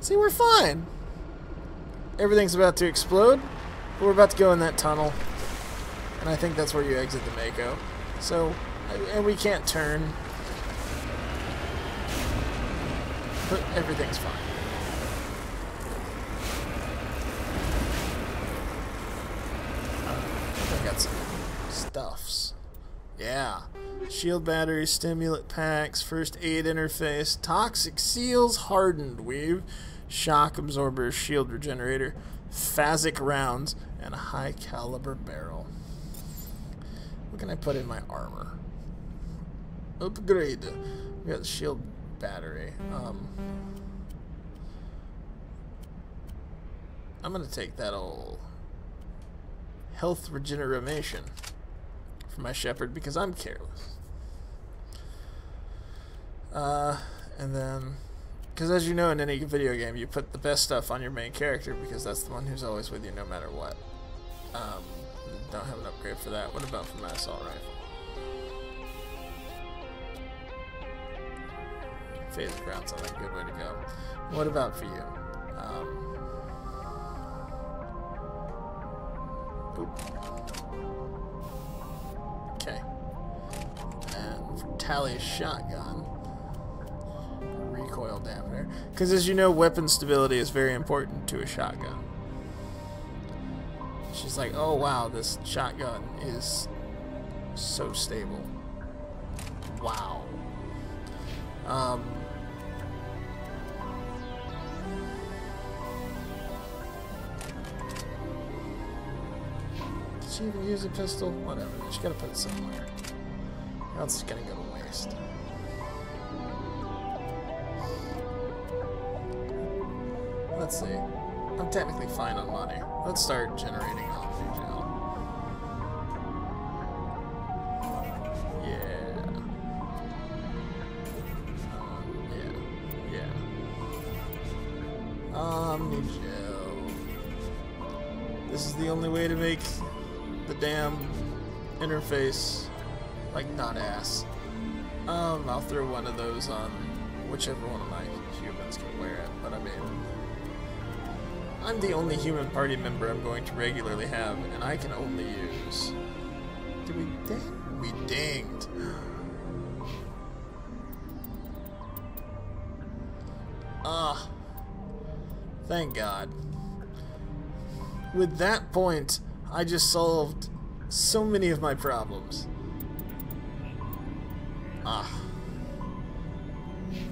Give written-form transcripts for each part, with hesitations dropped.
See, we're fine. Everything's about to explode. We're about to go in that tunnel. And I think that's where you exit the Mako. So, and we can't turn. But everything's fine. I got some stuffs. Yeah. Shield batteries, stimulant packs, first aid interface, toxic seals, hardened weave, shock absorber, shield regenerator, phasic rounds, and a high caliber barrel. What can I put in my armor? Upgrade. We got the shield battery. I'm gonna take that old health regeneration for my Shepard because I'm careless. And then, because as you know, in any video game, you put the best stuff on your main character because that's the one who's always with you no matter what. Don't have an upgrade for that. What about for my assault rifle? Phase ground sounds like a good way to go. What about for you? Okay. And for Tally's shotgun, recoil dampener. Because as you know, weapon stability is very important to a shotgun. She's like, oh wow, this shotgun is so stable. Wow. Did she even use a pistol? Whatever. She gotta put it somewhere. Or else it's gonna go to waste. Let's see. I'm technically fine on money. Let's start generating oxygen gel. Omnigel. This is the only way to make the damn interface like not ass. I'll throw one of those on whichever one of my humans can wear it, but I mean, I'm the only human party member I'm going to regularly have, and I can only use... Did we ding? We dinged. Ah. Thank God. With that point, I just solved so many of my problems. Ah.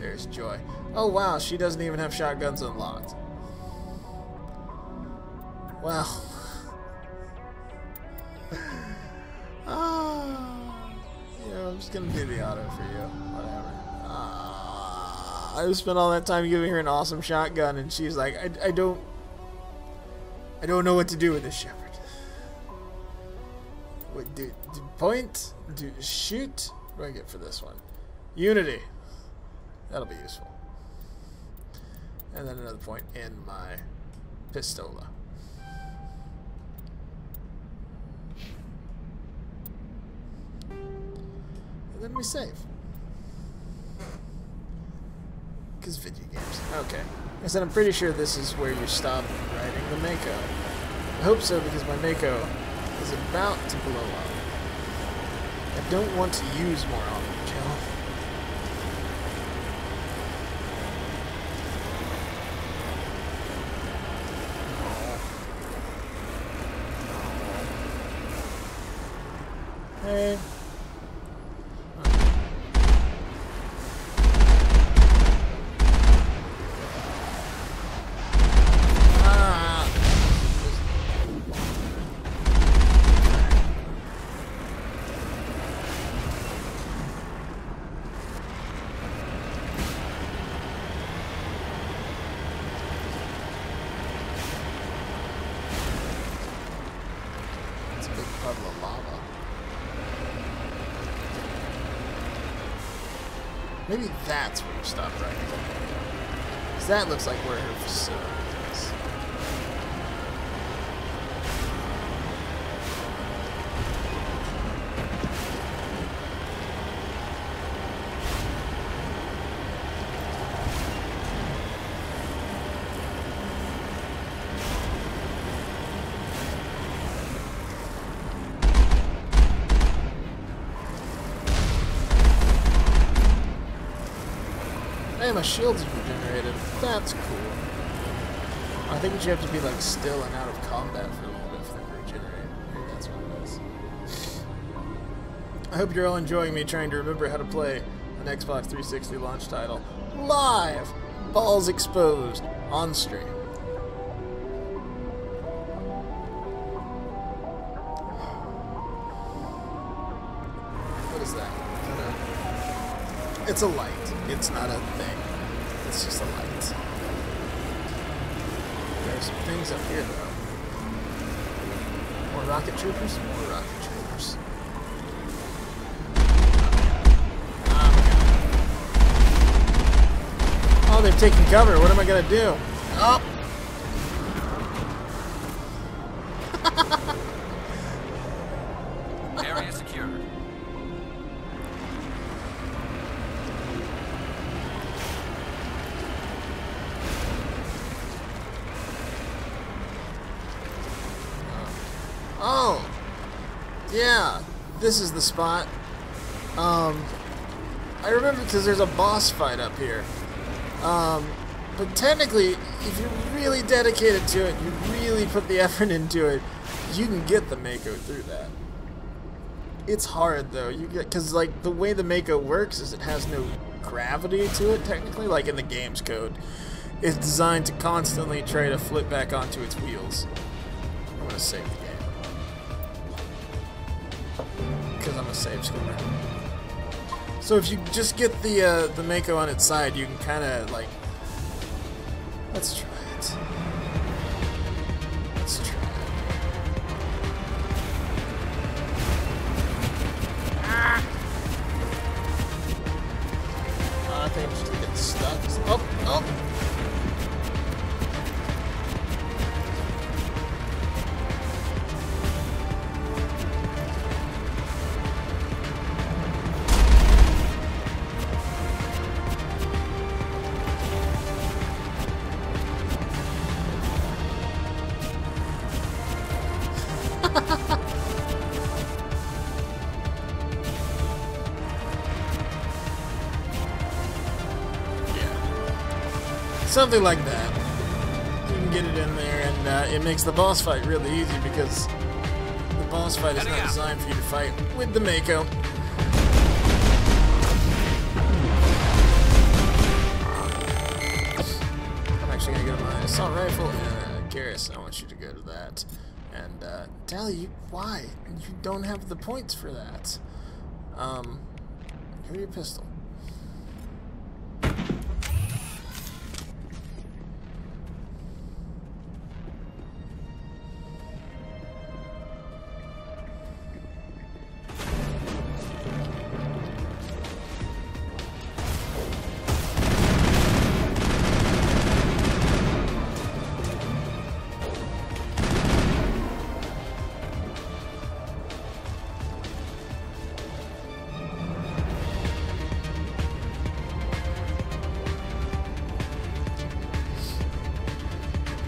There's joy. Oh wow, she doesn't even have shotguns unlocked. Well. Yeah, I'm just gonna do the auto for you. Whatever. I spent all that time giving her an awesome shotgun, and she's like, I don't know what to do with this Shepard. What do point? Do shoot? What do I get for this one? Unity. That'll be useful. And then another point in my pistola. And then we save. Because video games. Okay. I said I'm pretty sure this is where you stop riding the Mako. I hope so because my Mako is about to blow up. I don't want to use more Omnigel. Hey. Puddle of lava. Maybe that's where you stop riding. Because that looks like where her facility is. hey, my shield's regenerated. That's cool. I think you have to be like still and out of combat for a little bit for them to regenerate. Maybe that's what it is. I hope you're all enjoying me trying to remember how to play an Xbox 360 launch title live, balls exposed, on stream. What is that? It's a light. It's not a thing. It's just a light. There's some things up here, though. More rocket troopers? More rocket troopers. Oh, they're taking cover. What am I going to do? Oh! Area secure. Oh! Yeah, this is the spot. I remember because there's a boss fight up here. But technically, if you're really dedicated to it, you really put the effort into it, you can get the Mako through that. It's hard though, because like the way the Mako works is it has no gravity to it technically, like in the game's code. It's designed to constantly try to flip back onto its wheels. I'm gonna save the game. Because I'm a save screener. So if you just get the Mako on its side, you can kind of like. Let's try it. Let's try it. Ah! I think I'm just getting stuck. Oh, oh! Something like that. You can get it in there, and it makes the boss fight really easy because the boss fight is not designed for you to fight with the Mako. I'm actually gonna go to my assault rifle, and Garrus, I want you to go to that. And Tally, why? You don't have the points for that. Give me your pistol.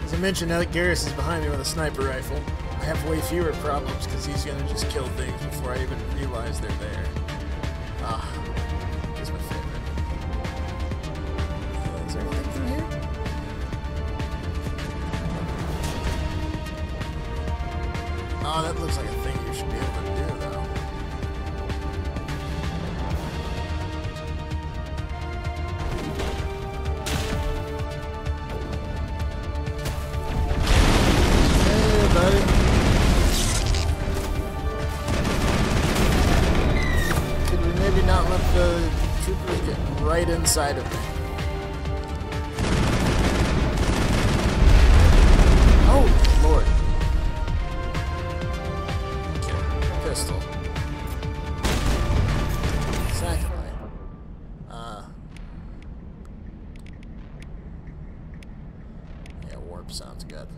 As I mentioned, now that Garrus is behind me with a sniper rifle, I have way fewer problems because he's going to just kill things before I even realize they're there. Ah, he's my favorite. Is there anything through here? Oh, that looks like a thing you should be able to do, though. Not let the troopers get right inside of me. Oh, Lord. Okay, pistol. Secondly, yeah, warp sounds good.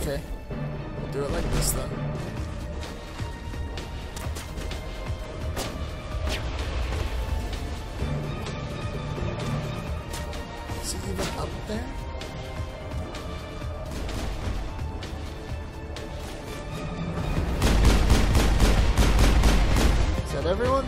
Okay, we'll do it like this then. Is he even up there? everyone?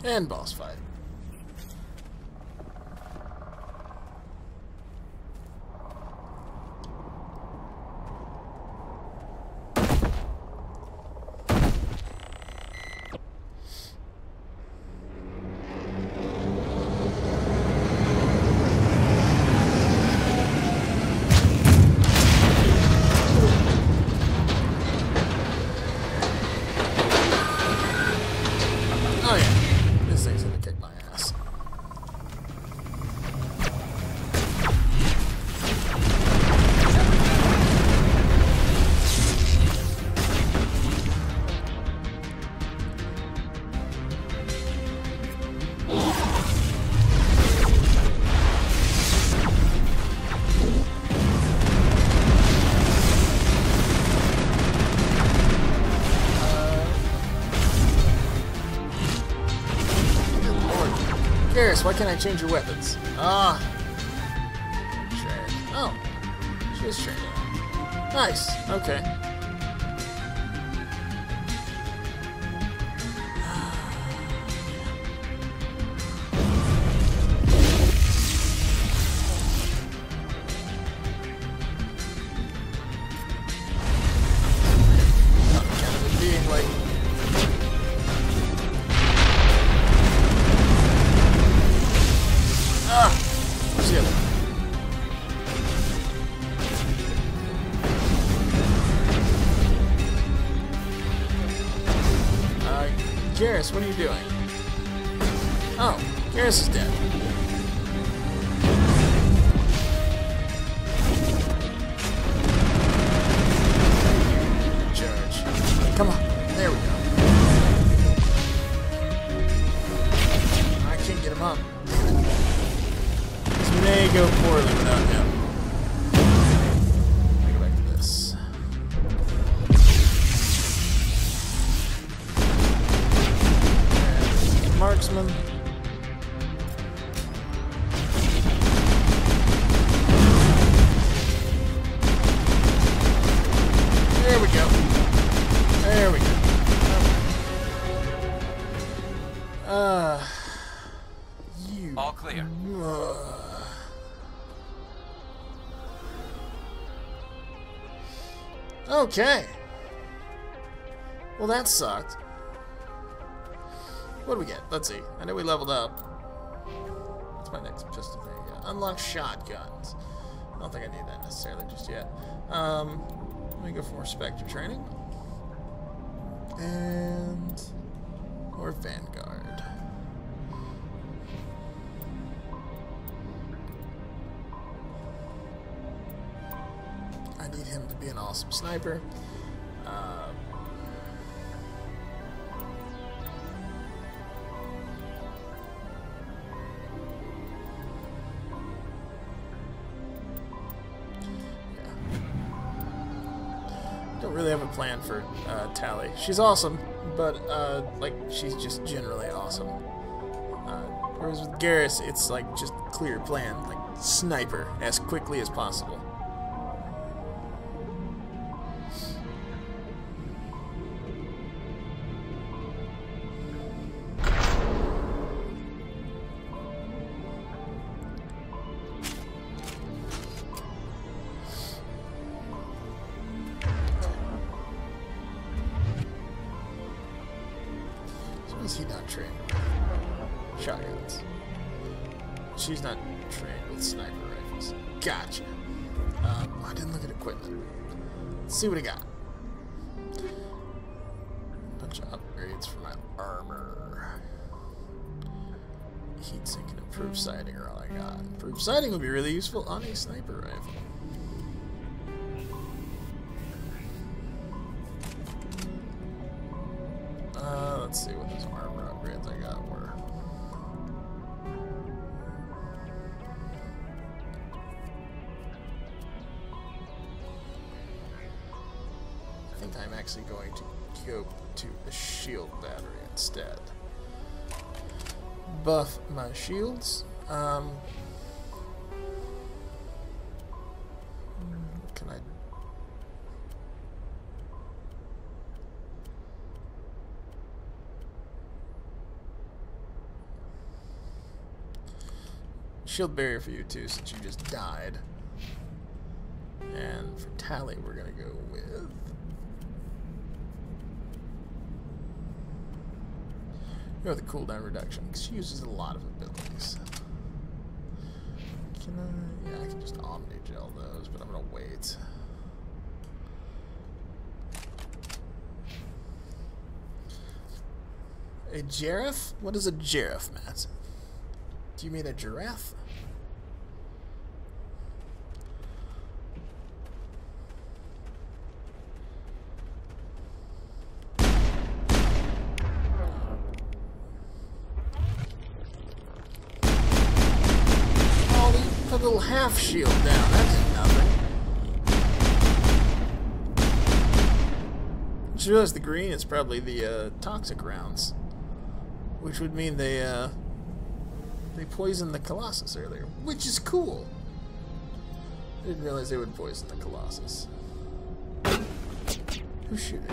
And boss fight. Oh yeah, this thing's gonna kick my ass. Garrus, why can't I change your weapons? Ah. Trash. Oh. She is trained. Nice. Okay. Kind of being like. Where's the other one? Garrus, what are you doing? Oh, Garrus is dead. Charge. Come on. There we go. I can't get him up. This may go poorly without him. Let me go back to this. And marksman. There we go. There we go. You. All clear. Okay. Well, that sucked. What do we get? Let's see. I know we leveled up. What's my next? Just a thing. Yeah. Unlock shotguns. I don't think I need that necessarily just yet. Let me go for more Spectre training. And or Vanguard. I need him to be an awesome sniper. Don't really have a plan for Tally. She's awesome, but like she's just generally awesome. Whereas with Garrus, it's like just clear plan, like sniper as quickly as possible. is he not trained with? Shotguns. She's not trained with sniper rifles. Gotcha. I didn't look at equipment. Let's see what I got. Bunch of upgrades for my armor. Heatsink and improved sighting are all I got. Improved sighting would be really useful on a sniper rifle. Let's see what those armor upgrades I got were. I think I'm actually going to go to the shield battery instead. Buff my shields. Can I? Shield barrier for you too, since you just died. And for Tally, we're gonna go with. Go with the cooldown reduction, because she uses a lot of abilities. Can I? Yeah, I can just Omni-Gel those, but I'm gonna wait. A giraffe? What is a giraffe, Matt? Do you mean a giraffe? A little half shield down, that did nothing. Just realized the green is probably the toxic rounds, which would mean they poisoned the Colossus earlier, which is cool. I didn't realize they would poison the Colossus. Who's shooting?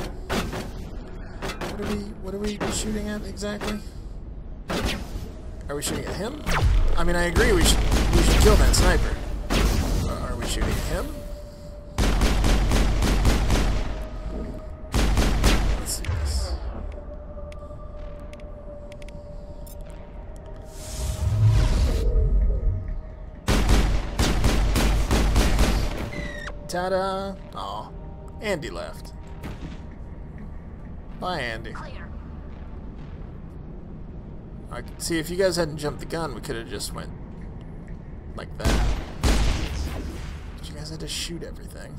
What are we shooting at exactly? Are we shooting at him? I mean, I agree we should kill that sniper. Are we shooting at him? Let's see this. Ta-da! Aw, Andy left. Bye, Andy. See, if you guys hadn't jumped the gun, we could have just went like that. But you guys had to shoot everything.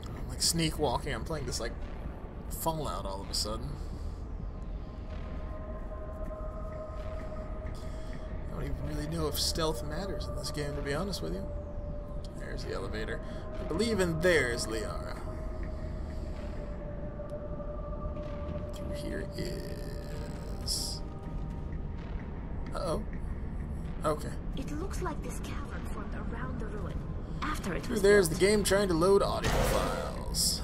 I'm like sneak walking. I'm playing this like Fallout all of a sudden. I don't even really know if stealth matters in this game, to be honest with you. There's the elevator. I believe in there is Liara. Through here is... Uh-oh. Okay. It looks like this cavern formed around the ruin. After it was there's built. the game trying to load audio files.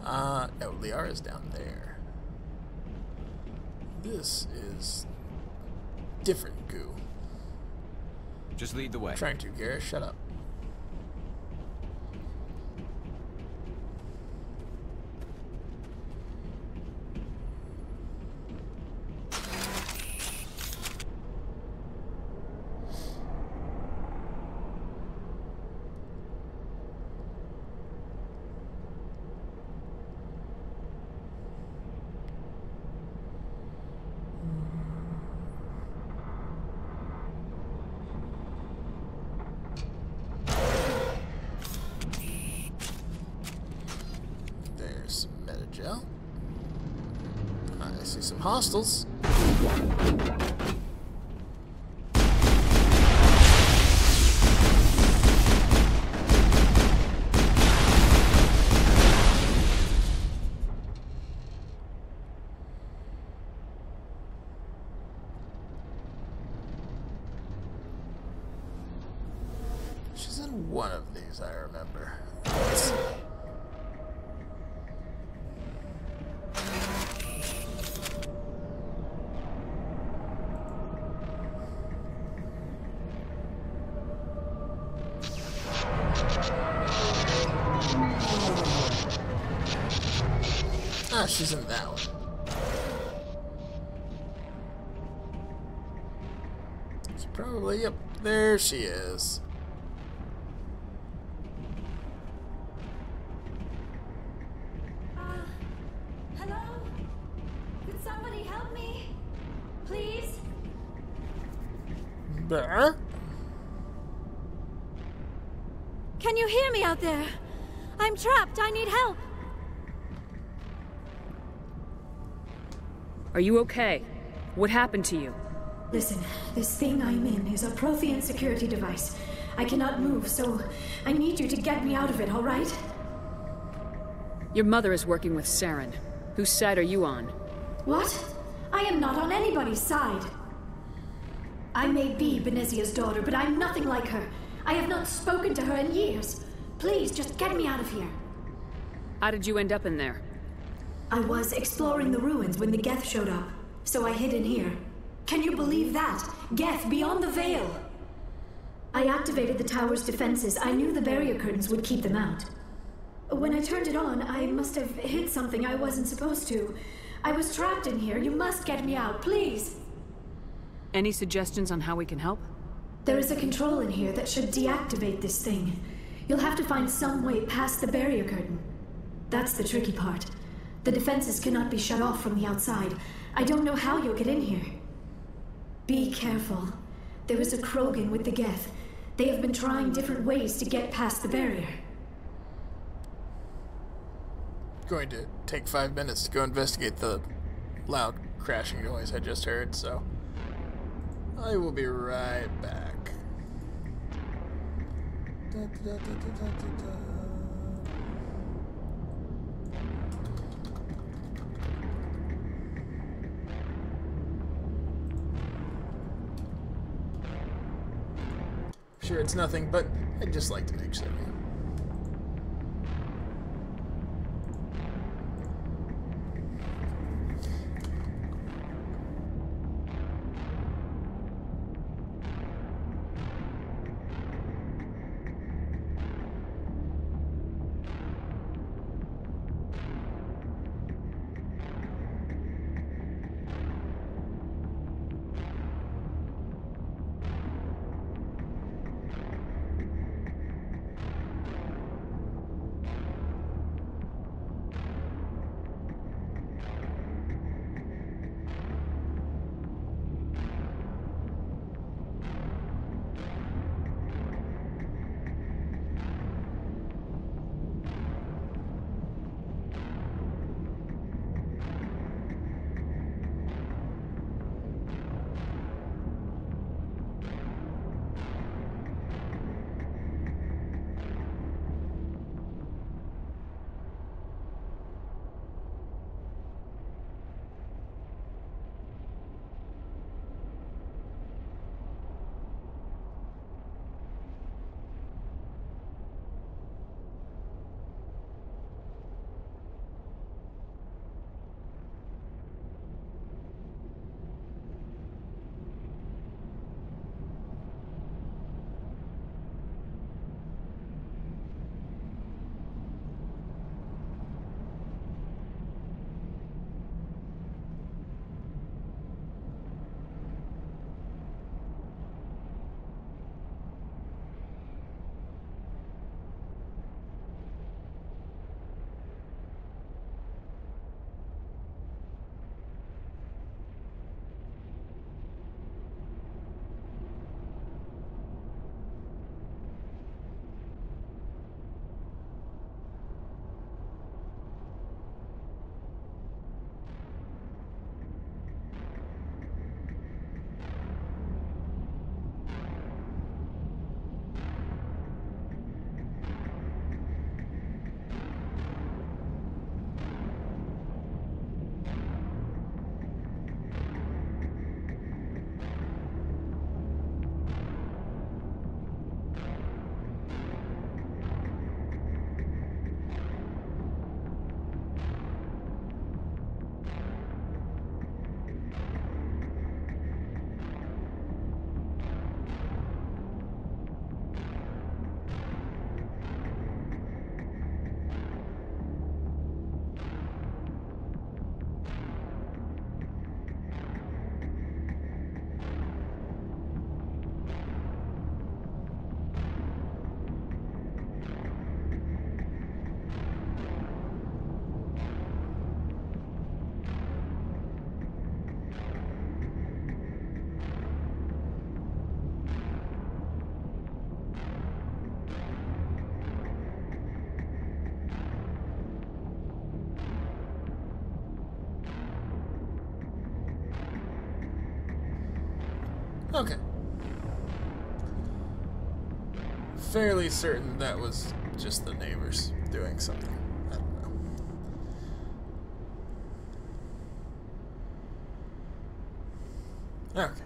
No, Liara's down there. This is different goo. Just lead the way. I'm trying to, Garrett. Shut up. Gel. I see some hostiles. She's in one of these, I remember. Let's see. Ah, she's in that one. She's probably, yep, there she is. Hello? Could somebody help me? Please? There. Can you hear me out there? I'm trapped. I need help. Are you okay? What happened to you? Listen, this thing I'm in is a Prothean security device. I cannot move, so I need you to get me out of it, all right? Your mother is working with Saren. Whose side are you on? What? I am not on anybody's side. I may be Benezia's daughter, but I'm nothing like her. I have not spoken to her in years. Please, just get me out of here. How did you end up in there? I was exploring the ruins when the Geth showed up, so I hid in here. Can you believe that? Geth, beyond the veil! I activated the tower's defenses. I knew the barrier curtains would keep them out. When I turned it on, I must have hit something I wasn't supposed to. I was trapped in here. You must get me out, please! Any suggestions on how we can help? There is a control in here that should deactivate this thing. You'll have to find some way past the barrier curtain. That's the tricky part. The defenses cannot be shut off from the outside. I don't know how you'll get in here. Be careful. There is a Krogan with the Geth. They have been trying different ways to get past the barrier. Going to take 5 minutes to go investigate the loud crashing noise I just heard, so I will be right back. Da, da, da, da, da, da, da. Sure, it's nothing, but I'd just like to make sure. Okay. Fairly certain that was just the neighbors doing something. I don't know. Okay.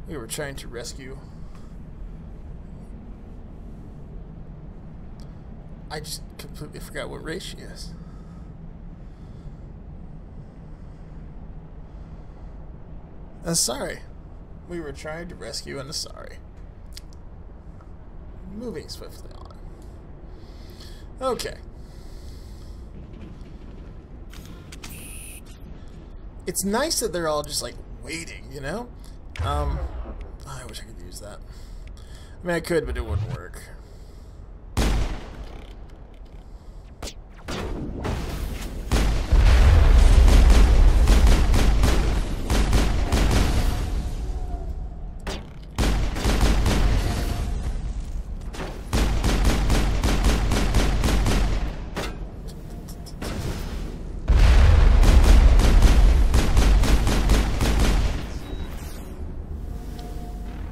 We were trying to rescue. I just completely forgot what race she is. Sorry. We were trying to rescue an Asari. Moving swiftly on. Okay. It's nice that they're all just like waiting, you know? I wish I could use that. I mean, I could, but it wouldn't work.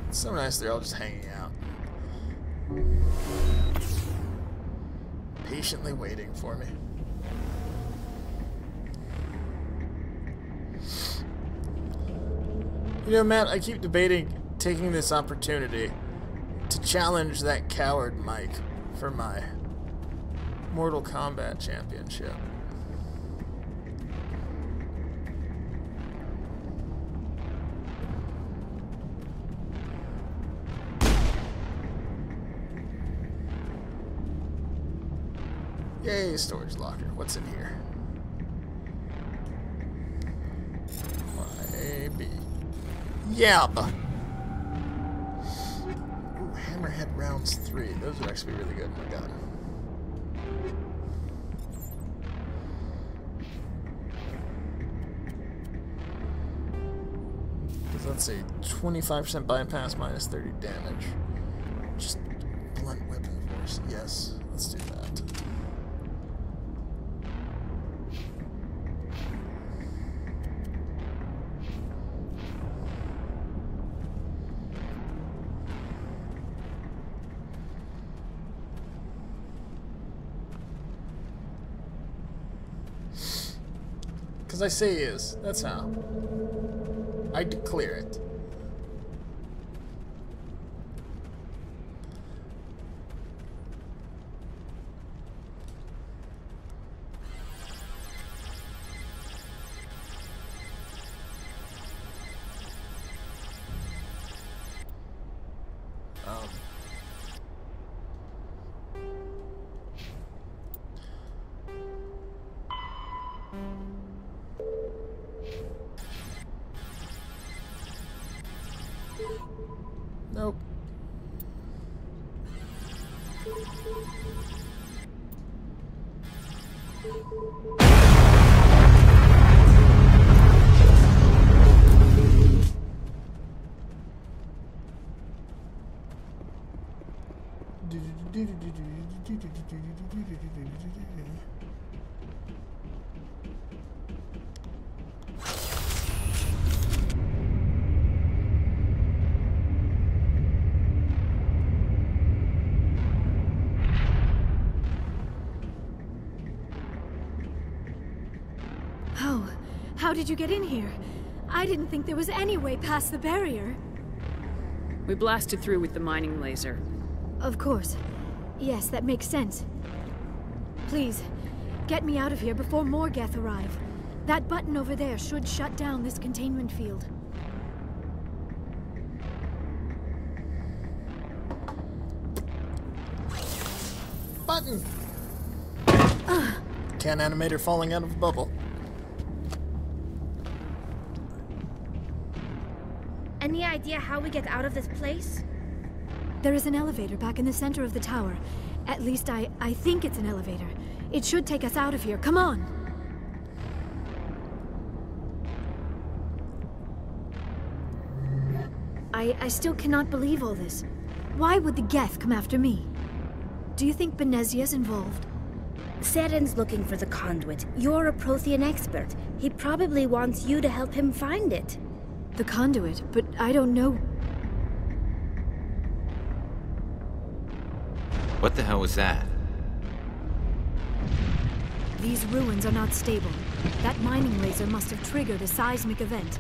So nice, they're all just hanging out. Patiently waiting for me. You know, Matt, I keep debating taking this opportunity to challenge that coward Mike for my Mortal Kombat championship. Yay, storage locker. What's in here? Maybe. Yeah. Ooh, hammerhead rounds 3. Those would actually be really good in my gun. Let's say 25% bypass minus 30 damage. Just blunt weapon force. Yes, let's do that. Because I say is. That's how. I declare it. Nope. Oh, how did you get in here? I didn't think there was any way past the barrier. We blasted through with the mining laser. Of course. Yes, that makes sense. Please, get me out of here before more Geth arrive. That button over there should shut down this containment field. Button! Can animator falling out of a bubble. Any idea how we get out of this place? There is an elevator back in the center of the tower. At least I think it's an elevator. It should take us out of here. Come on! I still cannot believe all this. Why would the Geth come after me? Do you think Benezia's involved? Seren's looking for the conduit. You're a Prothean expert. He probably wants you to help him find it. The conduit, but I don't know. What the hell was that? These ruins are not stable. That mining laser must have triggered a seismic event.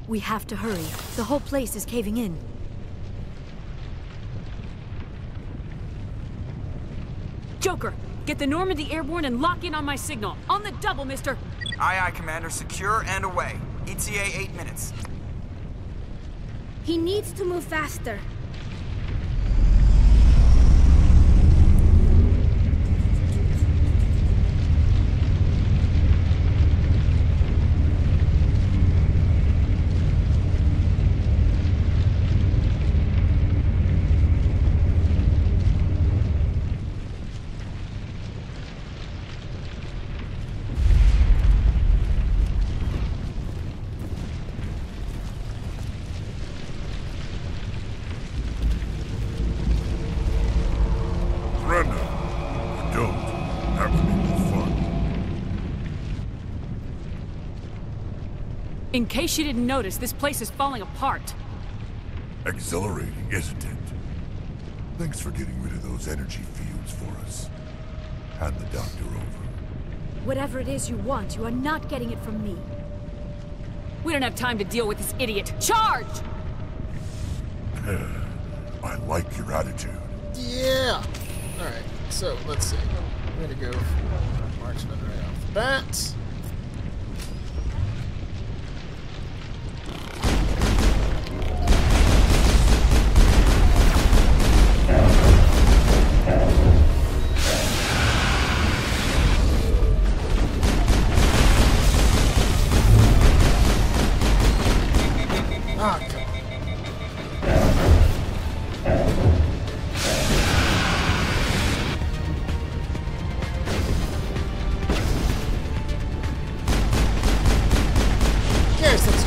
We have to hurry. The whole place is caving in. Joker, get the Normandy airborne and lock in on my signal. On the double, mister! Aye, aye, Commander. Secure and away. ETA 8 minutes. He needs to move faster. In case you didn't notice, this place is falling apart. Exhilarating, isn't it? Thanks for getting rid of those energy fields for us. Hand the doctor over. Whatever it is you want, you are not getting it from me. We don't have time to deal with this idiot. Charge! I like your attitude. Yeah! Alright, so let's see. I'm gonna go for marksman right off the bat.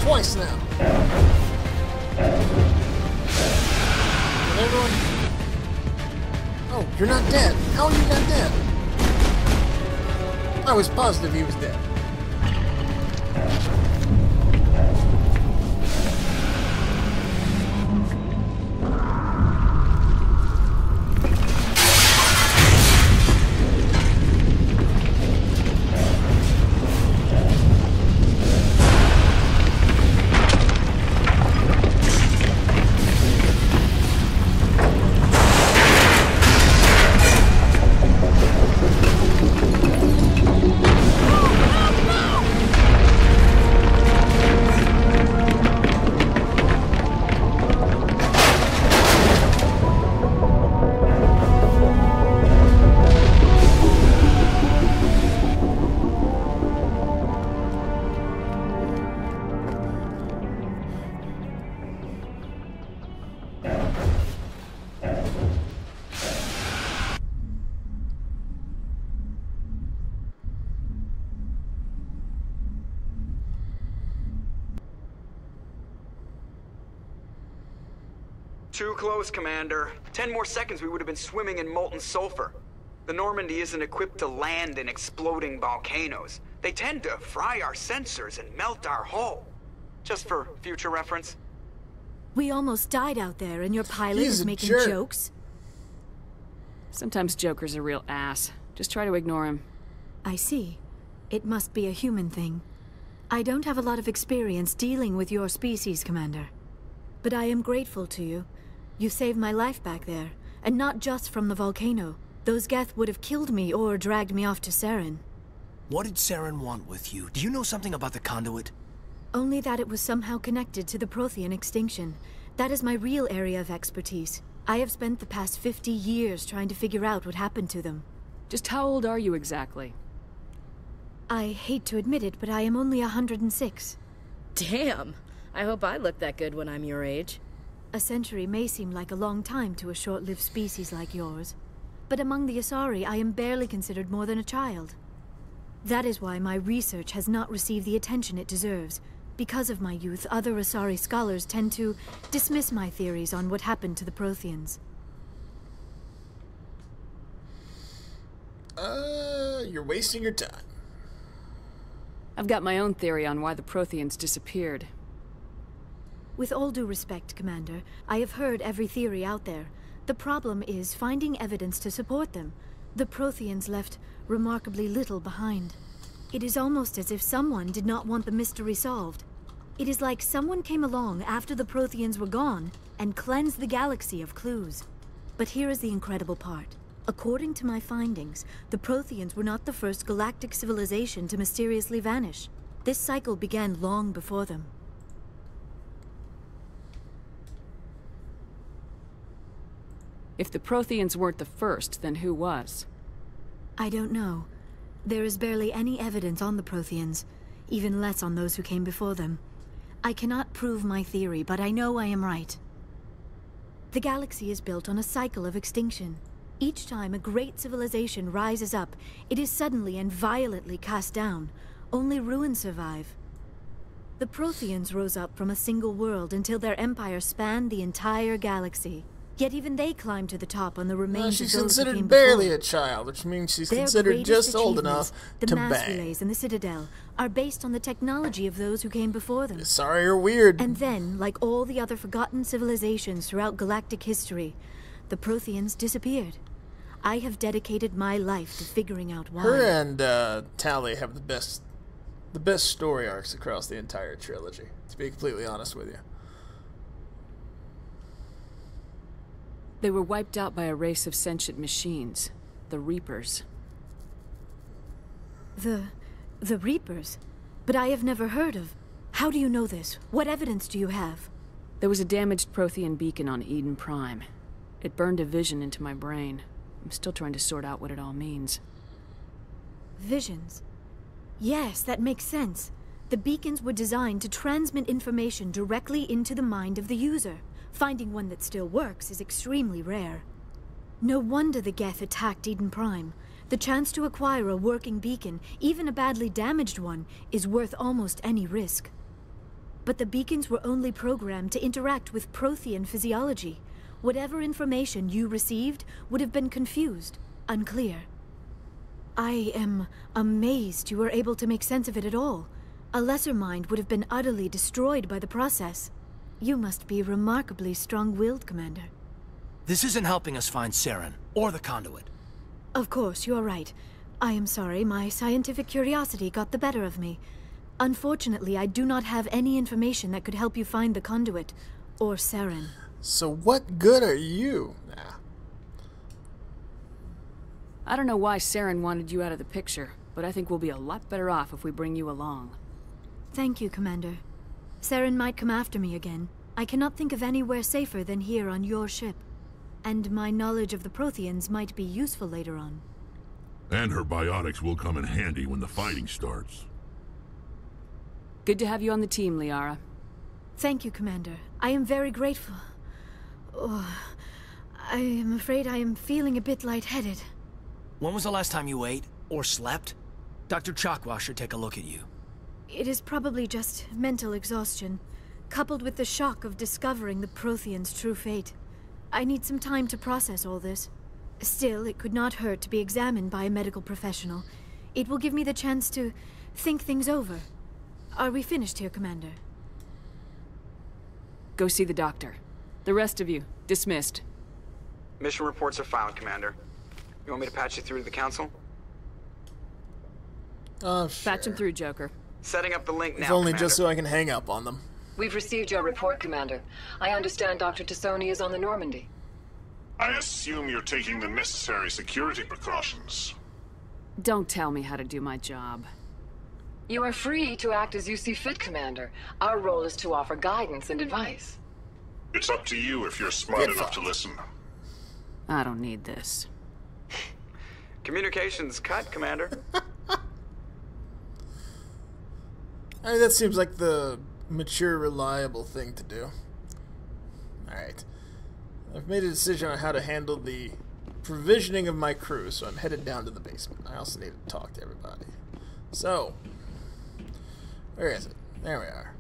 Twice now. Everyone... Oh, you're not dead. How are you not dead? I was positive he was dead. Too close, Commander. 10 more seconds we would have been swimming in molten sulfur. The Normandy isn't equipped to land in exploding volcanoes. They tend to fry our sensors and melt our hull. Just for future reference. We almost died out there, and your pilot He's is a making jerk. jokes? Sometimes Joker's a real ass. Just try to ignore him. I see. It must be a human thing. I don't have a lot of experience dealing with your species, Commander. But I am grateful to you. You saved my life back there, and not just from the volcano. Those Geth would have killed me or dragged me off to Saren. What did Saren want with you? Do you know something about the conduit? Only that it was somehow connected to the Prothean extinction. That is my real area of expertise. I have spent the past 50 years trying to figure out what happened to them. Just how old are you exactly? I hate to admit it, but I am only 106. Damn! I hope I look that good when I'm your age. A century may seem like a long time to a short-lived species like yours. But among the Asari, I am barely considered more than a child. That is why my research has not received the attention it deserves. Because of my youth, other Asari scholars tend to dismiss my theories on what happened to the Protheans. You're wasting your time. I've got my own theory on why the Protheans disappeared. With all due respect, Commander, I have heard every theory out there. The problem is finding evidence to support them. The Protheans left remarkably little behind. It is almost as if someone did not want the mystery solved. It is like someone came along after the Protheans were gone and cleansed the galaxy of clues. But here is the incredible part. According to my findings, the Protheans were not the first galactic civilization to mysteriously vanish. This cycle began long before them. If the Protheans weren't the first, then who was? I don't know. There is barely any evidence on the Protheans, even less on those who came before them. I cannot prove my theory, but I know I am right. The galaxy is built on a cycle of extinction. Each time a great civilization rises up, it is suddenly and violently cast down. Only ruins survive. The Protheans rose up from a single world until their empire spanned the entire galaxy. Yet even they climbed to the top on the remains She's of those who came considered before. barely a child, which means she's Their considered just old enough the to mass bang. relays and the Citadel are based on the technology of those who came before them. Sorry, you're weird. And then, like all the other forgotten civilizations throughout galactic history, the Protheans disappeared. I have dedicated my life to figuring out why. Her and Tally have the best story arcs across the entire trilogy, to be completely honest with you. They were wiped out by a race of sentient machines, the Reapers. The Reapers? But I have never heard of. How do you know this? What evidence do you have? There was a damaged Prothean beacon on Eden Prime. It burned a vision into my brain. I'm still trying to sort out what it all means. Visions. Yes, that makes sense. The beacons were designed to transmit information directly into the mind of the user. Finding one that still works is extremely rare. No wonder the Geth attacked Eden Prime. The chance to acquire a working beacon, even a badly damaged one, is worth almost any risk. But the beacons were only programmed to interact with Prothean physiology. Whatever information you received would have been confused, unclear. I am amazed you were able to make sense of it at all. A lesser mind would have been utterly destroyed by the process. You must be remarkably strong-willed, Commander. This isn't helping us find Saren, or the conduit. Of course, you are right. I am sorry, my scientific curiosity got the better of me. Unfortunately, I do not have any information that could help you find the conduit, or Saren. So what good are you? Nah. I don't know why Saren wanted you out of the picture, but I think we'll be a lot better off if we bring you along. Thank you, Commander. Saren might come after me again. I cannot think of anywhere safer than here on your ship. And my knowledge of the Protheans might be useful later on. And her biotics will come in handy when the fighting starts. Good to have you on the team, Liara. Thank you, Commander. I am very grateful. Oh, I am afraid I am feeling a bit lightheaded. When was the last time you ate, or slept? Dr. Chakwa should take a look at you. It is probably just mental exhaustion, coupled with the shock of discovering the Protheans' true fate. I need some time to process all this. Still, it could not hurt to be examined by a medical professional. It will give me the chance to think things over. Are we finished here, Commander? Go see the doctor. The rest of you, dismissed. Mission reports are filed, Commander. You want me to patch you through to the Council? Oh, sure. Patch him through, Joker. Setting up the link now, If only Commander. just so I can hang up on them. We've received your report, Commander. I understand Dr. Tassoni is on the Normandy. I assume you're taking the necessary security precautions. Don't tell me how to do my job. You are free to act as you see fit, Commander. Our role is to offer guidance and advice. It's up to you if you're smart enough to listen. I don't need this. Communications cut, Commander. I mean, that seems like the mature, reliable thing to do. Alright. I've made a decision on how to handle the provisioning of my crew, so I'm headed down to the basement. I also need to talk to everybody. So, where is it? There we are.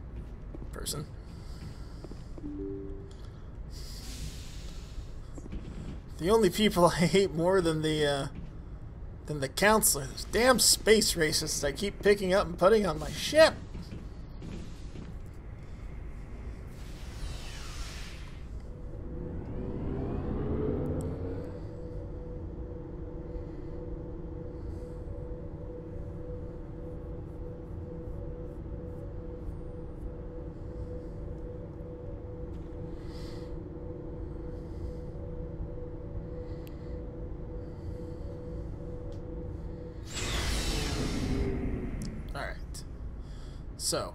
Person. The only people I hate more than the than the counselor. Those damn space racists I keep picking up and putting on my ship. So,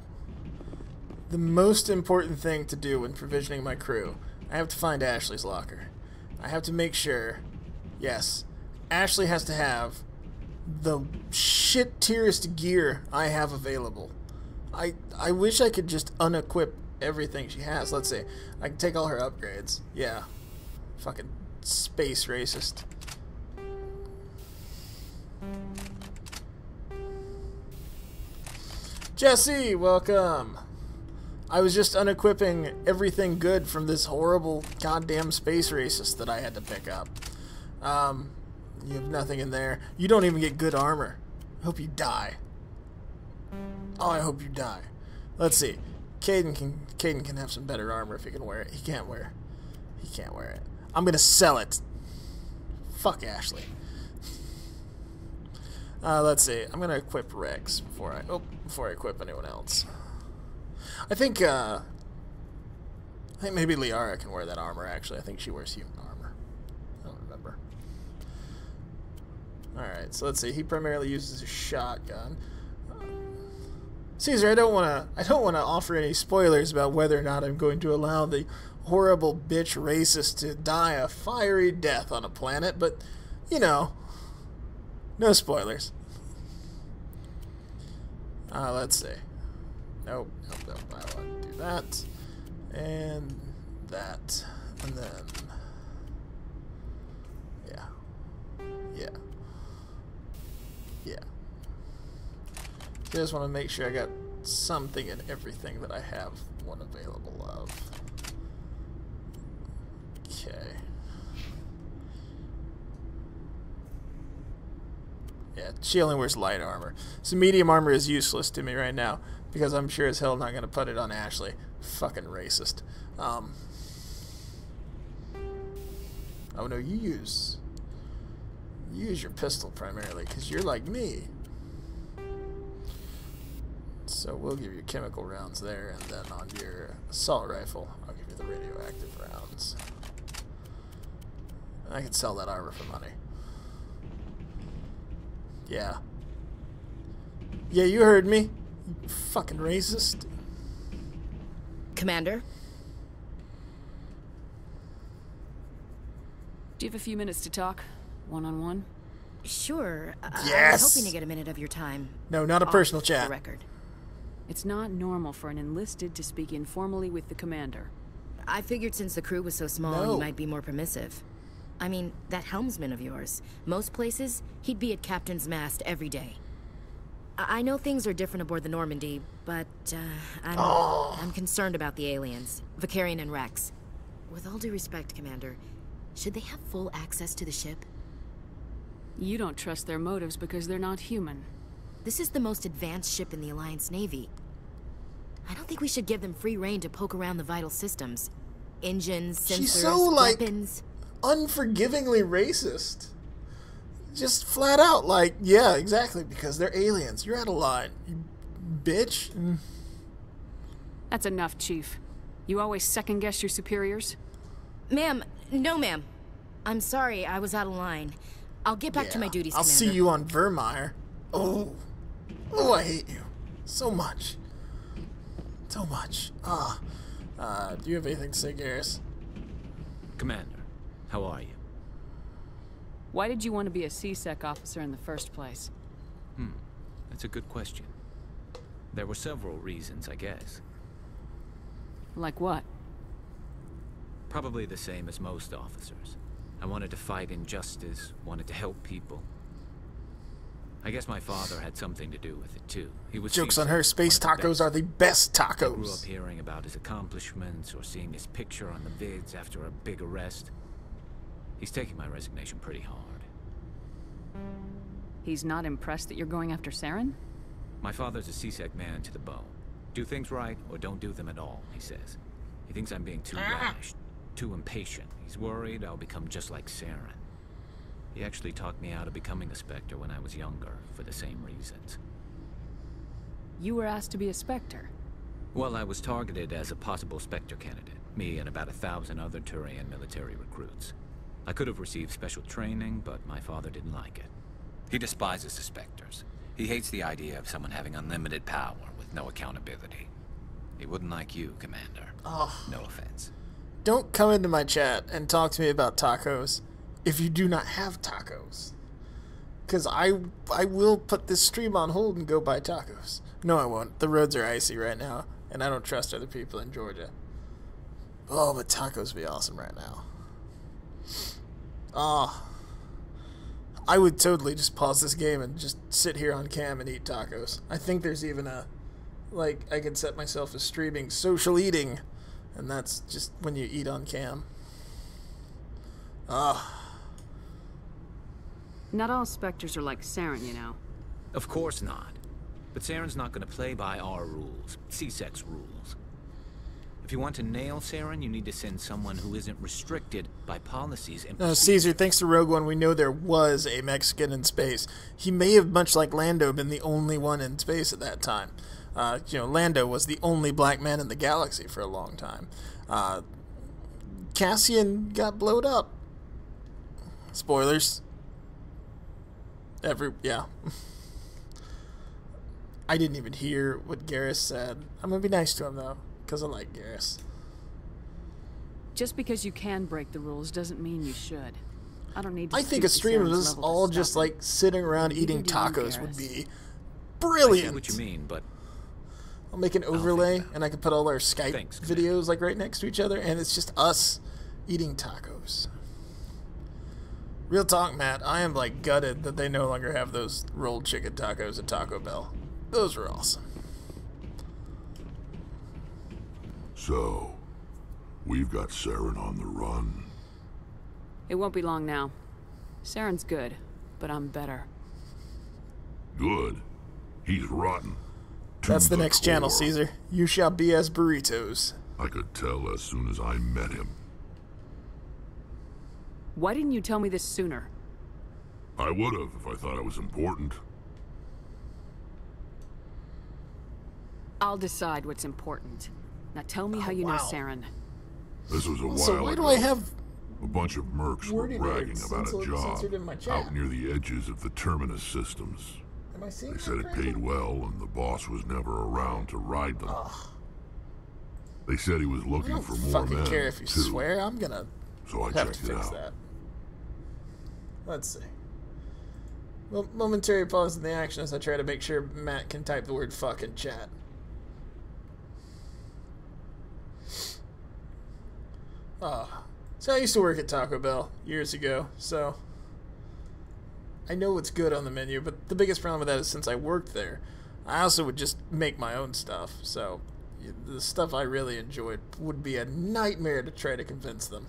the most important thing to do when provisioning my crew, I have to find Ashley's locker. I have to make sure, yes, Ashley has to have the shit-tierest gear I have available. I wish I could just unequip everything she has. Let's see. I can take all her upgrades. Yeah. Fucking space racist. Jesse, welcome. I was just unequipping everything good from this horrible goddamn space racist that I had to pick up. You have nothing in there. You don't even get good armor. I hope you die. Oh, I hope you die. Let's see. Caden can have some better armor if he can wear it. He can't wear it. I'm gonna sell it. Fuck Ashley. Let's see. I'm gonna equip Rex before I equip anyone else. I think maybe Liara can wear that armor. Actually, I think she wears human armor. I don't remember. All right. So let's see. He primarily uses a shotgun. Caesar, I don't want to offer any spoilers about whether or not I'm going to allow the horrible bitch racist to die a fiery death on a planet, but you know. No spoilers. Let's see. Nope. I want to do that. And that. And then. Yeah. Just want to make sure I got something and everything that I have one available of. Okay. Yeah, she only wears light armor. So medium armor is useless to me right now, because I'm sure as hell not going to put it on Ashley. Fucking racist. Oh no, you use your pistol primarily, because you're like me. So we'll give you chemical rounds there, and then on your assault rifle, I'll give you the radioactive rounds. And I can sell that armor for money. Yeah. Yeah, you heard me. You fucking racist. Commander? Do you have a few minutes to talk? One-on-one? Sure. Yes! I was hoping to get a minute of your time. No, not a personal chat. The record. It's not normal for an enlisted to speak informally with the commander. I figured since the crew was so small, you might be more permissive. I mean, that helmsman of yours. Most places, he'd be at Captain's Mast every day. I know things are different aboard the Normandy, but, I'm concerned about the aliens. Vicarian and Rex. With all due respect, Commander, should they have full access to the ship? You don't trust their motives because they're not human. This is the most advanced ship in the Alliance Navy. I don't think we should give them free rein to poke around the vital systems. Engines, sensors, She's so, weapons... unforgivingly racist. Just flat out, like, yeah, exactly, because they're aliens. You're out of line, you bitch. That's enough, Chief. You always second-guess your superiors? Ma'am, no ma'am. I'm sorry, I was out of line. I'll get back to my duties, I'll Commander. see you on Vermeer. Oh, I hate you. So much. So much. Do you have anything to say, Garrus? Commander, how are you? Why did you want to be a C-Sec officer in the first place? That's a good question. There were several reasons, I guess. Like what? Probably the same as most officers. I wanted to fight injustice, wanted to help people. I guess my father had something to do with it, too. He was Joke's on her, space tacos are the best I grew up tacos. hearing about his accomplishments or seeing his picture on the vids after a big arrest. He's taking my resignation pretty hard. He's not impressed that you're going after Saren? My father's a C-Sec man to the bone. Do things right, or don't do them at all, he says. He thinks I'm being too rash, too impatient. He's worried I'll become just like Saren. He actually talked me out of becoming a Spectre when I was younger, for the same reasons. You were asked to be a Spectre? Well, I was targeted as a possible Spectre candidate. Me and about 1,000 other Turian military recruits. I could have received special training, but my father didn't like it. He despises the Spectres. He hates the idea of someone having unlimited power with no accountability. He wouldn't like you, Commander. Oh. No offense. Don't come into my chat and talk to me about tacos if you do not have tacos. Because I will put this stream on hold and go buy tacos. No, I won't. The roads are icy right now, and I don't trust other people in Georgia. Oh, but tacos would be awesome right now. Oh. I would totally just pause this game and just sit here on cam and eat tacos. I think there's even a, like, I could set myself as streaming social eating, and that's just when you eat on cam. Not all Spectres are like Saren, you know. Of course not. But Saren's not going to play by our rules, C-Sec's rules. If you want to nail Saren, you need to send someone who isn't restricted by policies and Caesar, thanks to Rogue One, we know there was a Mexican in space. He may have, much like Lando, been the only one in space at that time. You know, Lando was the only black man in the galaxy for a long time. Cassian got blowed up. Spoilers. Yeah. I didn't even hear what Garrus said. I'm gonna be nice to him, though, because I like Garrus. Just because you can break the rules doesn't mean you should. I don't need to I think a stream of us all just, like, sitting around eating tacos would be brilliant. I see what you mean, but I'll make an overlay, and I can put all our Skype videos, like, right next to each other, and it's just us eating tacos. Real talk, Matt, I am, like, gutted that they no longer have those rolled chicken tacos at Taco Bell. Those were awesome. So, we've got Saren on the run. It won't be long now. Saren's good, but I'm better. Good? He's rotten. That's the next channel, Caesar. You shall be as burritos. I could tell as soon as I met him. Why didn't you tell me this sooner? I would have if I thought it was important. I'll decide what's important. Now tell me how you know Saren. This was a while ago. So why do I have a bunch of mercs were bragging about a job out near the edges of the Terminus systems. They said it paid well and the boss was never around to ride them. They said he was looking for more men, I don't care if you swear. I'm gonna so I have checked to it fix out. that. Let's see. Well, momentary pause in the action as I try to make sure Matt can type the word fuck in chat. So I used to work at Taco Bell years ago, so I know what's good on the menu, but the biggest problem with that is since I worked there, I also would just make my own stuff, so the stuff I really enjoyed would be a nightmare to try to convince them.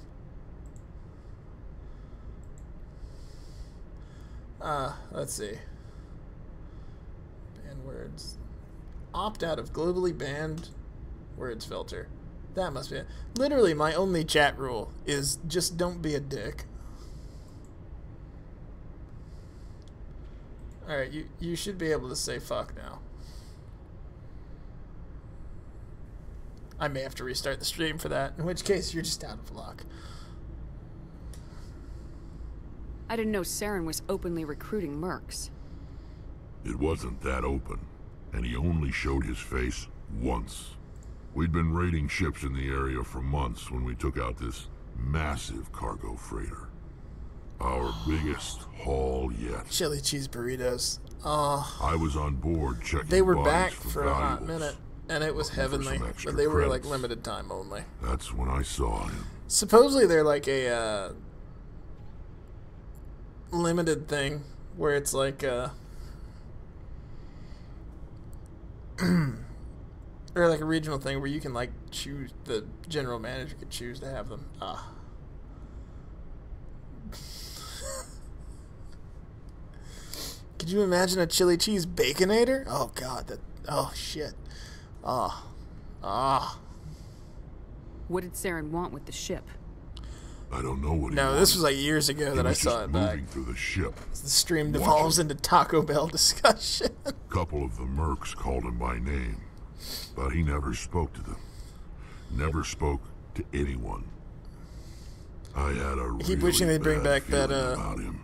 Let's see. Banned words. Opt out of globally banned words filter. That must be it. Literally, my only chat rule is just don't be a dick. Alright, you should be able to say fuck now. I may have to restart the stream for that, in which case you're just out of luck. I didn't know Saren was openly recruiting mercs. It wasn't that open, and he only showed his face once. We'd been raiding ships in the area for months when we took out this massive cargo freighter. Our biggest haul yet. Chili cheese burritos. I was on board checking They were bodies back for a hot valuables, minute, and it was heavenly, but they were like limited time only. That's when I saw him. Supposedly they're like a limited thing where it's like or like a regional thing where you can like choose, the general manager could choose to have them. Could Could you imagine a chili cheese baconator? Oh god, that. Oh shit. What did Saren want with the ship? I don't know what he No, wanted. this was like years ago that I saw it back. Moving through the ship. The stream devolves into Taco Bell discussion. A couple of the mercs called him by name, but he never spoke to them. Never spoke to anyone. I had a I keep wishing they'd bring back that about him.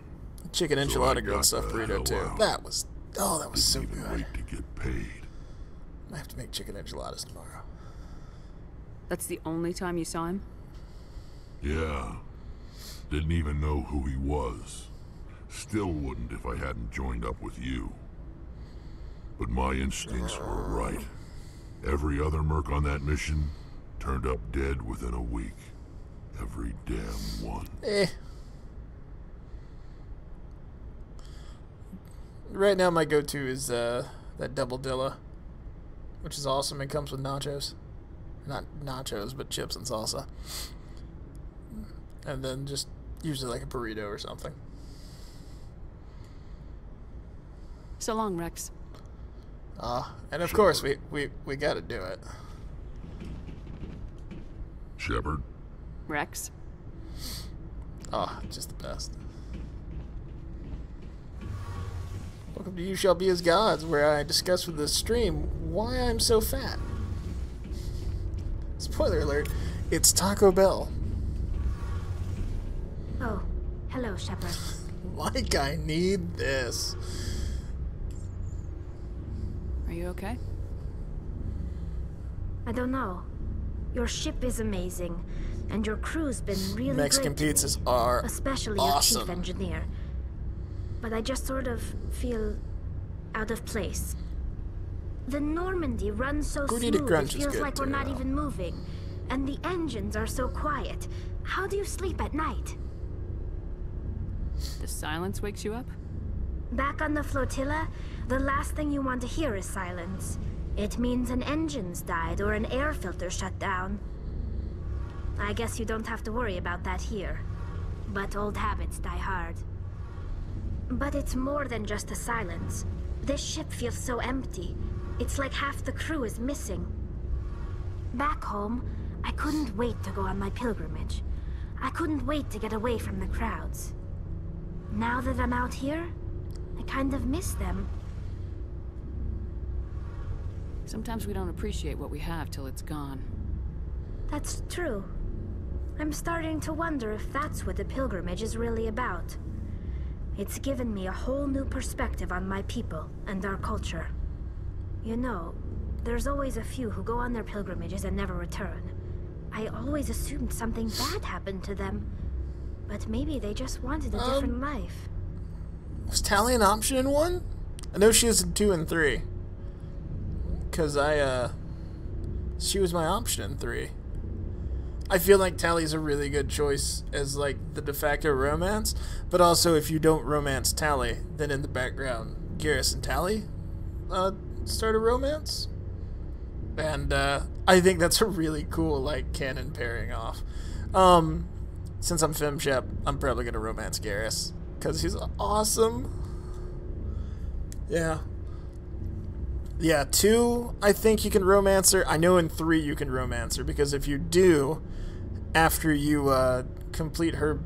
chicken So enchilada I grilled got stuffed the burrito hell too. out. That was so Didn't even good. wait to get paid. I have to make chicken enchiladas tomorrow. That's the only time you saw him? Yeah. Didn't even know who he was. Still wouldn't if I hadn't joined up with you. But my instincts were right. Every other merc on that mission turned up dead within a week. Every damn one. Right now my go-to is that double dilla, which is awesome. It comes with nachos. Not nachos, but chips and salsa. And then just usually like a burrito or something. So long, Rex. And of course we gotta do it. Shepard? Rex? Just the best. Welcome to You Shall Be As Gods, where I discuss with the stream why I'm so fat. Spoiler alert, it's Taco Bell. Oh, hello, Shepard. Like I need this. Are you okay? I don't know. Your ship is amazing, and your crew's been really Mexican great to pizzas me, are especially awesome. your chief engineer. But I just sort of feel out of place. The Normandy runs so Gordita smooth, Crunch it is feels good like we're too, not though. even moving. And the engines are so quiet. How do you sleep at night? The silence wakes you up? Back on the flotilla, the last thing you want to hear is silence. It means an engine's died or an air filter shut down. I guess you don't have to worry about that here. But old habits die hard. But it's more than just the silence. This ship feels so empty. It's like half the crew is missing. Back home, I couldn't wait to go on my pilgrimage. I couldn't wait to get away from the crowds. Now that I'm out here, I kind of miss them. Sometimes we don't appreciate what we have till it's gone. That's true. I'm starting to wonder if that's what the pilgrimage is really about. It's given me a whole new perspective on my people and our culture. You know, there's always a few who go on their pilgrimages and never return. I always assumed something bad happened to them. But maybe they just wanted a different life. Was Tally an option in 1? I know she was in 2 and 3. Because she was my option in 3. I feel like Tally's a really good choice as, like, the de facto romance. But also, if you don't romance Tally, then in the background, Garrus and Tally start a romance. And I think that's a really cool, like, canon pairing off. Since I'm FemShep, I'm probably going to romance Garrus. Because he's awesome. Yeah. Yeah, 2, I think you can romance her. I know in 3 you can romance her. Because if you do, after you complete her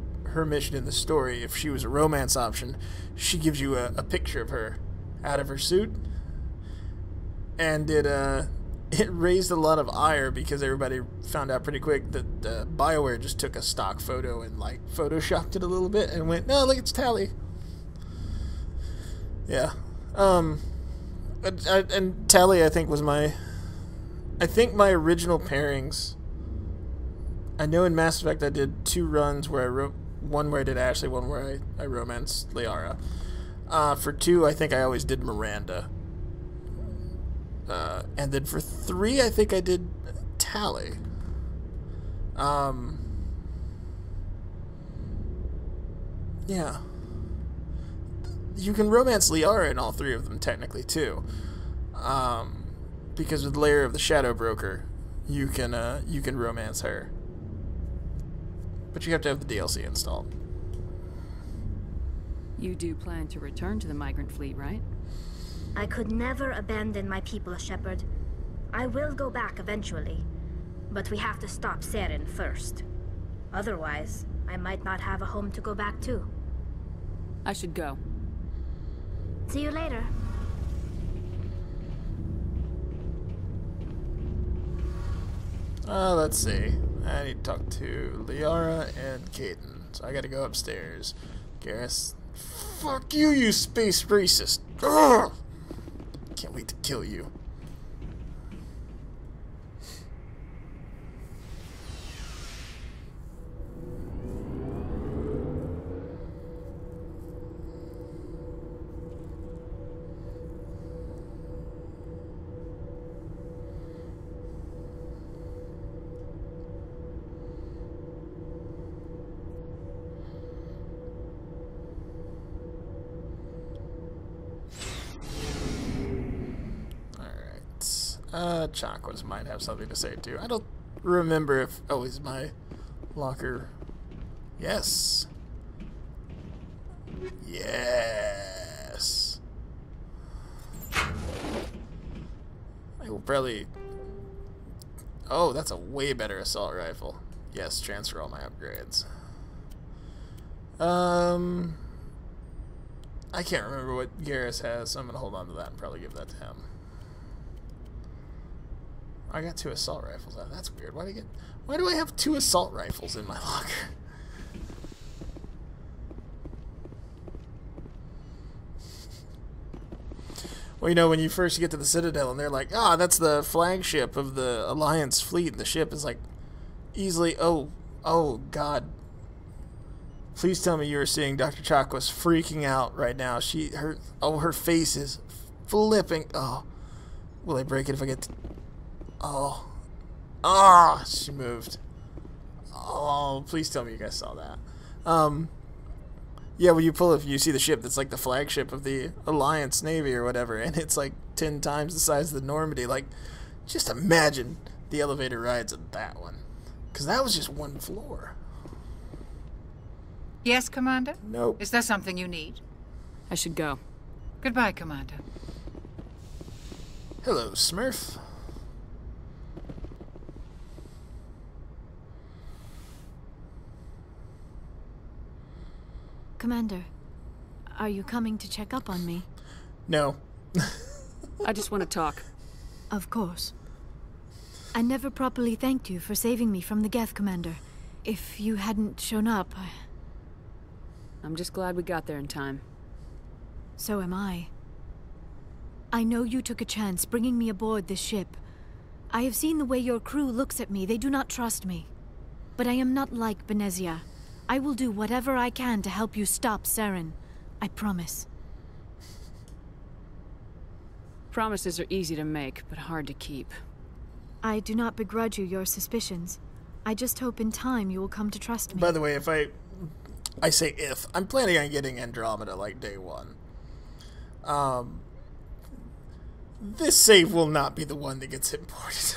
mission in the story, if she was a romance option, she gives you a picture of her out of her suit. And it raised a lot of ire because everybody found out pretty quick that BioWare just took a stock photo and like photoshopped it a little bit and went, no, look, it's Tally. Yeah. And Tally, I think, was my original pairings. I know in Mass Effect I did 2 runs where I wrote, one where I did Ashley, one where I romanced Liara. For 2, I think I always did Miranda. And then for 3, I think I did Tally. Yeah. You can romance Liara in all 3 of them, technically, too. Because with Lair of the Shadow Broker, you can romance her. But you have to have the DLC installed. You do plan to return to the migrant fleet, right? I could never abandon my people, Shepard. I will go back eventually, but we have to stop Saren first. Otherwise, I might not have a home to go back to. I should go. See you later. Let's see. I need to talk to Liara and Caden. So I gotta go upstairs. Garrus. Fuck you, you space racist. Ugh! Can't wait to kill you. Chakwas might have something to say too. I don't remember if... Oh, is my locker... Yes. Yes. I will probably... Oh, that's a way better assault rifle. Yes, transfer all my upgrades. I can't remember what Garrus has, so I'm going to hold on to that and probably give that to him. I got 2 assault rifles out. That's weird. Why do I have 2 assault rifles in my locker? Well, you know, when you first get to the Citadel and they're like, ah, that's the flagship of the Alliance fleet, and the ship is like easily, oh God. Please tell me you are seeing Dr. Chakwas freaking out right now. Her face is flipping. Oh, will I break it if I get to... Oh. Ah, she moved. Oh, please tell me you guys saw that. Yeah, when you pull up, you see the ship that's like the flagship of the Alliance Navy or whatever, and it's like 10 times the size of the Normandy. Like, just imagine the elevator rides of that one. Because that was just 1 floor. Yes, Commander? Nope. Is there something you need? I should go. Goodbye, Commander. Hello, Smurf. Commander, are you coming to check up on me? No. I just want to talk. Of course. I never properly thanked you for saving me from the Geth, Commander. If you hadn't shown up, I'm just glad we got there in time. So am I. I know you took a chance bringing me aboard this ship. I have seen the way your crew looks at me. They do not trust me. But I am not like Benezia. I will do whatever I can to help you stop Saren. I promise. Promises are easy to make, but hard to keep. I do not begrudge you your suspicions. I just hope in time you will come to trust me. By the way, if I say if, I'm planning on getting Andromeda like day 1. This save will not be the one that gets imported.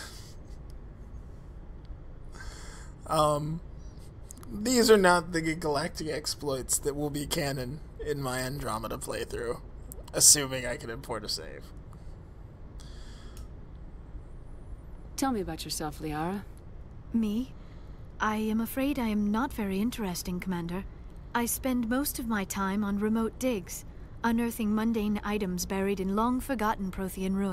These are not the Galactic exploits that will be canon in my Andromeda playthrough, assuming I can import a save. Tell me about yourself, Liara. Me? I am afraid I am not very interesting, Commander. I spend most of my time on remote digs, unearthing mundane items buried in long-forgotten Prothean ruins.